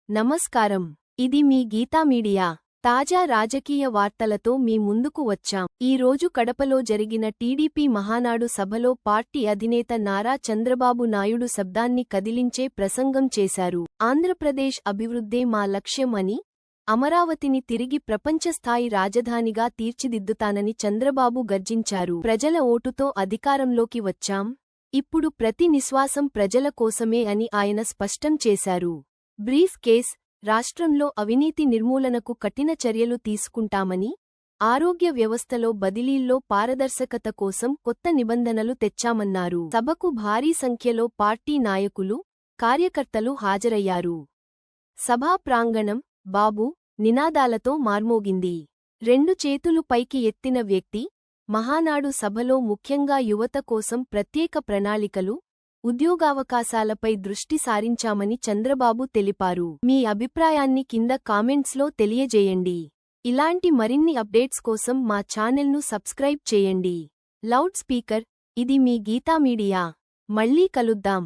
నమస్కారం. ఇది మీ గీతా మీడియా. తాజా రాజకీయ వార్తలతో మీ ముందుకు వచ్చాం. ఈ రోజు కడపలో జరిగిన టీడీపీ మహానాడు సభలో పార్టీ అధినేత నారా చంద్రబాబు నాయుడు శబ్దాన్ని కదిలించే ప్రసంగం చేశారు. ఆంధ్రప్రదేశ్ అభివృద్ధే మా లక్ష్యం అని, అమరావతిని తిరిగి ప్రపంచస్థాయి రాజధానిగా తీర్చిదిద్దుతానని చంద్రబాబు గర్జించారు. ప్రజల ఓటుతో అధికారంలోకి వచ్చాం. ఇప్పుడు ప్రతి నిశ్వాసం ప్రజల కోసమే అని ఆయన స్పష్టం చేశారు. బ్రీఫ్ కేస్, రాష్ట్రంలో అవినీతి నిర్మూలనకు కఠిన చర్యలు తీసుకుంటామని, ఆరోగ్య వ్యవస్థలో బదిలీల్లో పారదర్శకత కోసం కొత్త నిబంధనలు తెచ్చామన్నారు. సభకు భారీ సంఖ్యలో పార్టీ నాయకులు, కార్యకర్తలు హాజరయ్యారు. సభా ప్రాంగణం బాబు నినాదాలతో మార్మోగింది. రెండు చేతులు పైకి ఎత్తిన వ్యక్తి, మహానాడు సభలో ముఖ్యంగా యువత కోసం ప్రత్యేక ప్రణాళికలు, ఉద్యోగావకాశాలపై దృష్టి సారించామని చంద్రబాబు తెలిపారు. మీ అభిప్రాయాన్ని కింద కామెంట్స్లో తెలియజేయండి. ఇలాంటి మరిన్ని అప్డేట్స్ కోసం మా ఛానల్ను సబ్స్క్రైబ్ చేయండి. లౌడ్ స్పీకర్, ఇది మీ గీతా మీడియా. మళ్ళీ కలుద్దాం.